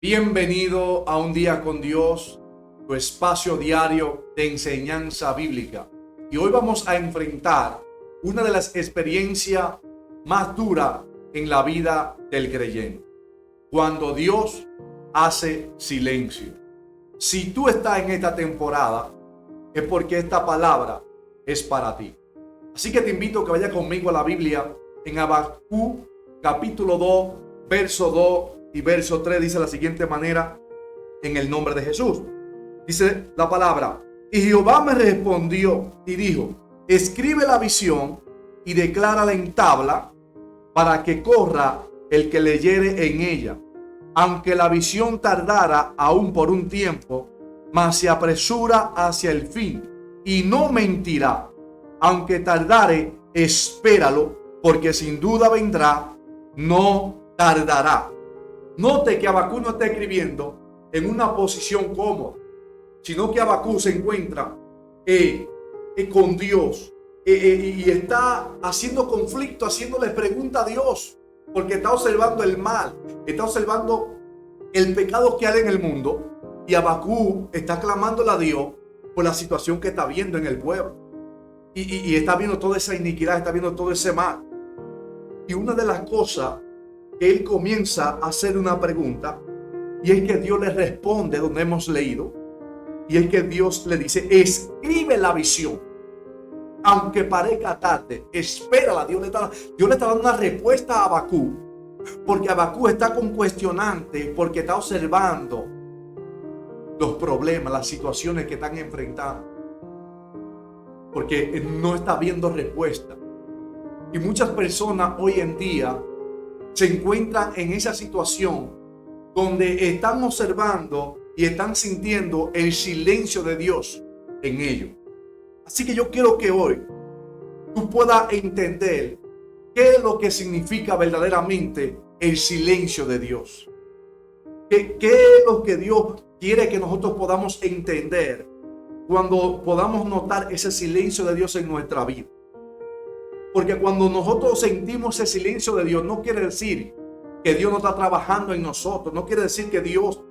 Bienvenido a Un Día con Dios, tu espacio diario de enseñanza bíblica. Y hoy vamos a enfrentar una de las experiencias más duras en la vida del creyente. Cuando Dios hace silencio. Si tú estás en esta temporada, es porque esta palabra es para ti. Así que te invito a que vayas conmigo a la Biblia en Habacuc capítulo 2, verso 2 y verso 3. Dice de la siguiente manera, en el nombre de Jesús. Dice la palabra: y Jehová me respondió y dijo: escribe la visión y declárala en tabla, para que corra el que leyere en ella. Aunque la visión tardara aún por un tiempo, mas se apresura hacia el fin, y no mentirá. Aunque tardare, espéralo, porque sin duda vendrá, no tardará. Note que Habacuc no está escribiendo en una posición cómoda, sino que Habacuc se encuentra con Dios y está haciendo conflicto, haciéndole pregunta a Dios, porque está observando el mal, está observando el pecado que hay en el mundo, y Habacuc está clamándole a Dios por la situación que está viendo en el pueblo, y está viendo toda esa iniquidad, está viendo todo ese mal. Y una de las cosas que él comienza a hacer una pregunta, y es que Dios le responde donde hemos leído, y es que Dios le dice: escribe la visión, aunque parezca tarde, espérala. Dios le está dando una respuesta a Habacuc, porque Habacuc está con cuestionante, porque está observando los problemas, las situaciones que están enfrentando, porque no está viendo respuesta. Y muchas personas hoy en día se encuentran en esa situación donde están observando y están sintiendo el silencio de Dios en ellos. Así que yo quiero que hoy tú puedas entender qué es lo que significa verdaderamente el silencio de Dios. ¿Qué es lo que Dios quiere que nosotros podamos entender cuando podamos notar ese silencio de Dios en nuestra vida? Porque cuando nosotros sentimos ese silencio de Dios, no quiere decir que Dios no está trabajando en nosotros, no quiere decir que Dios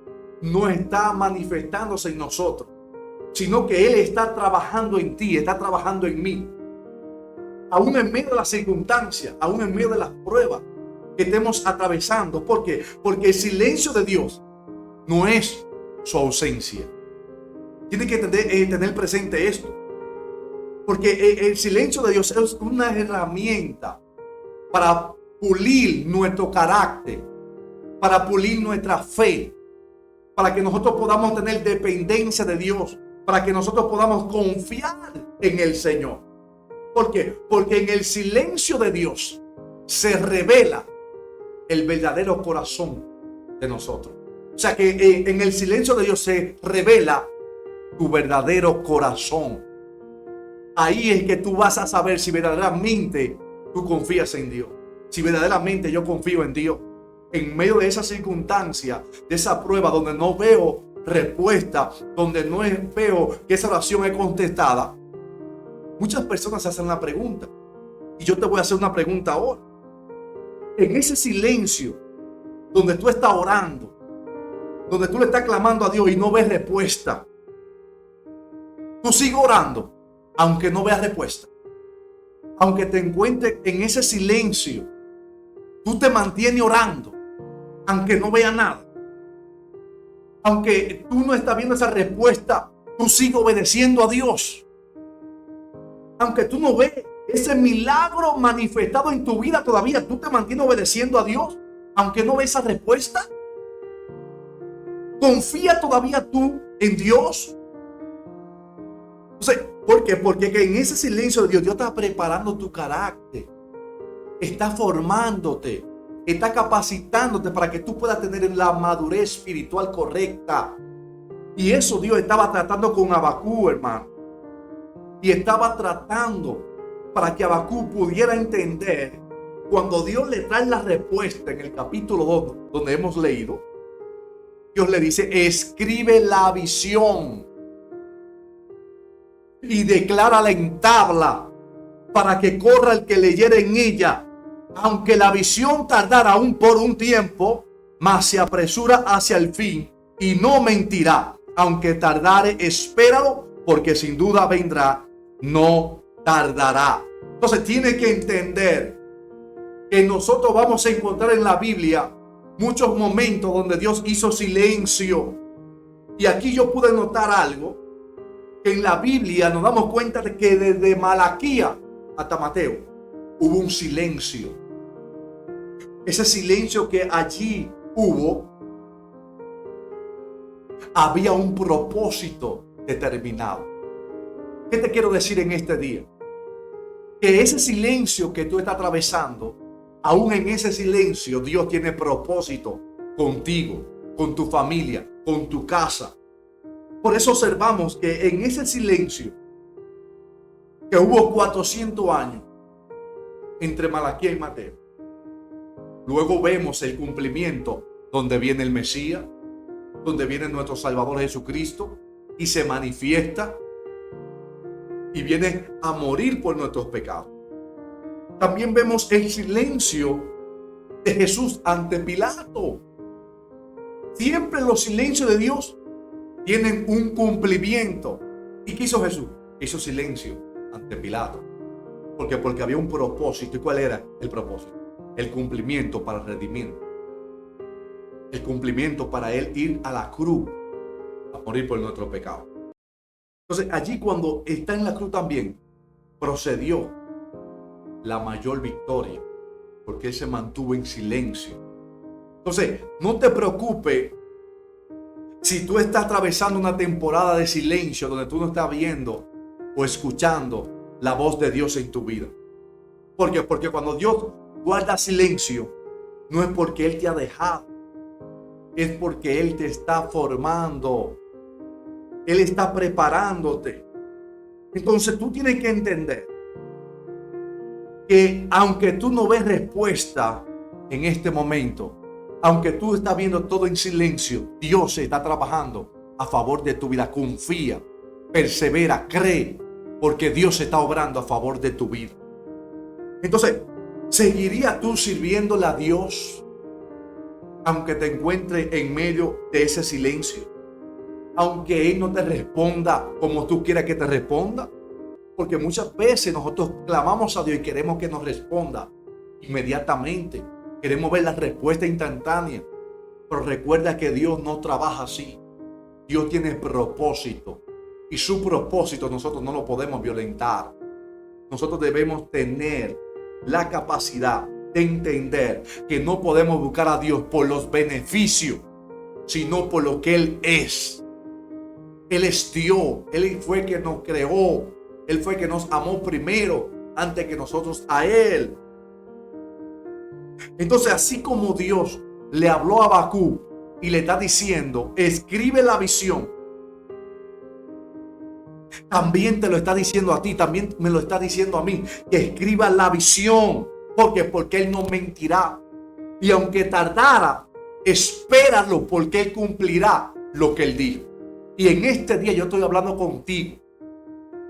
no está manifestándose en nosotros, sino que Él está trabajando en ti, está trabajando en mí. Aún en medio de las circunstancias, aún en medio de las pruebas que estemos atravesando. ¿Por qué? Porque el silencio de Dios no es su ausencia. Tiene que tener presente esto. Porque el silencio de Dios es una herramienta para pulir nuestro carácter, para pulir nuestra fe, para que nosotros podamos tener dependencia de Dios, para que nosotros podamos confiar en el Señor. ¿Por qué? Porque en el silencio de Dios se revela el verdadero corazón de nosotros. O sea que en el silencio de Dios se revela tu verdadero corazón. Ahí es que tú vas a saber si verdaderamente tú confías en Dios. Si verdaderamente yo confío en Dios. En medio de esa circunstancia, de esa prueba donde no veo respuesta, donde no veo que esa oración es contestada, muchas personas se hacen una pregunta. Y yo te voy a hacer una pregunta ahora. En ese silencio, donde tú estás orando, donde tú le estás clamando a Dios y no ves respuesta, tú sigues orando, aunque no veas respuesta. Aunque te encuentres en ese silencio, tú te mantienes orando, aunque no veas nada. Aunque tú no estás viendo esa respuesta, tú sigues obedeciendo a Dios. Aunque tú no ves ese milagro manifestado en tu vida todavía, tú te mantienes obedeciendo a Dios, aunque no ves esa respuesta. ¿Confía todavía tú en Dios? Entonces, ¿por qué? Porque en ese silencio de Dios está preparando tu carácter, está formándote, está capacitándote para que tú puedas tener la madurez espiritual correcta. Y eso Dios estaba tratando con Habacuc, hermano. Y estaba tratando para que Habacuc pudiera entender, cuando Dios le trae la respuesta en el capítulo 2, donde hemos leído, Dios le dice: escribe la visión y declárala en tabla, para que corra el que leyere en ella. Aunque la visión tardara aún por un tiempo, mas se apresura hacia el fin y no mentirá. Aunque tardare, espéralo, porque sin duda vendrá, no tardará. Entonces tiene que entender que nosotros vamos a encontrar en la Biblia muchos momentos donde Dios hizo silencio. Y aquí yo pude notar algo, que en la Biblia nos damos cuenta de que desde Malaquías hasta Mateo hubo un silencio. Ese silencio que allí hubo, había un propósito determinado. ¿Qué te quiero decir en este día? Que ese silencio que tú estás atravesando, aún en ese silencio, Dios tiene propósito contigo, con tu familia, con tu casa. Por eso observamos que en ese silencio, que hubo 400 años entre Malaquías y Mateo, luego vemos el cumplimiento donde viene el Mesías, donde viene nuestro Salvador Jesucristo y se manifiesta y viene a morir por nuestros pecados. También vemos el silencio de Jesús ante Pilato. Siempre los silencios de Dios tienen un cumplimiento. ¿Y qué hizo Jesús? Hizo silencio ante Pilato. Porque había un propósito. ¿Y cuál era el propósito? El cumplimiento para redimir. El cumplimiento para él ir a la cruz a morir por nuestro pecado. Entonces allí, cuando está en la cruz, también procedió la mayor victoria, porque él se mantuvo en silencio. Entonces no te preocupes si tú estás atravesando una temporada de silencio donde tú no estás viendo o escuchando la voz de Dios en tu vida. Porque cuando Dios guarda silencio, no es porque Él te ha dejado, es porque Él te está formando. Él está preparándote. Entonces tú tienes que entender que aunque tú no ves respuesta en este momento, aunque tú estás viendo todo en silencio, Dios está trabajando a favor de tu vida. Confía, persevera, cree, porque Dios está obrando a favor de tu vida. Entonces, ¿seguirías tú sirviéndole a Dios aunque te encuentres en medio de ese silencio? Aunque Él no te responda como tú quieras que te responda. Porque muchas veces nosotros clamamos a Dios y queremos que nos responda inmediatamente. Queremos ver la respuesta instantánea. Pero recuerda que Dios no trabaja así. Dios tiene propósito. Y su propósito nosotros no lo podemos violentar. Nosotros debemos tener la capacidad de entender que no podemos buscar a Dios por los beneficios, sino por lo que Él es. Él es Dios. Él fue el que nos creó. Él fue el que nos amó primero antes que nosotros a Él. Entonces, así como Dios le habló a Habacuc y le está diciendo, escribe la visión, también te lo está diciendo a ti, también me lo está diciendo a mí, que escriba la visión. Porque Él no mentirá. Y aunque tardara, espéralo, porque Él cumplirá lo que Él dijo. Y en este día yo estoy hablando contigo,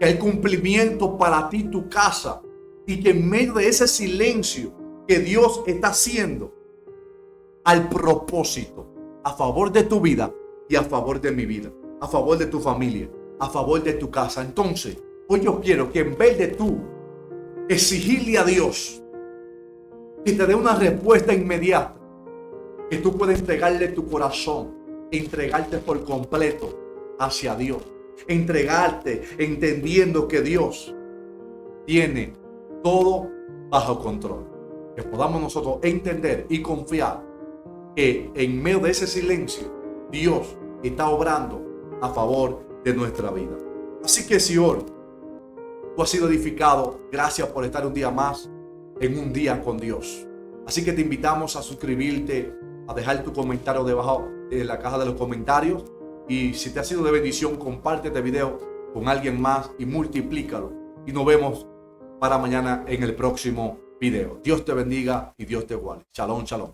que hay cumplimiento para ti, tu casa, y que en medio de ese silencio que Dios está haciendo, al propósito a favor de tu vida y a favor de mi vida, a favor de tu familia, a favor de tu casa. Entonces, hoy yo quiero que en vez de tú exigirle a Dios que te dé una respuesta inmediata, que tú puedas entregarle tu corazón, entregarte por completo hacia Dios, entregarte entendiendo que Dios tiene todo bajo control. Que podamos nosotros entender y confiar que en medio de ese silencio Dios está obrando a favor de nuestra vida. Así que si hoy tú has sido edificado, gracias por estar un día más en Un Día con Dios. Así que te invitamos a suscribirte, a dejar tu comentario debajo de la caja de los comentarios. Y si te ha sido de bendición, comparte este video con alguien más y multiplícalo. Y nos vemos para mañana en el próximo video. Dios te bendiga y Dios te guarde. Shalom, shalom.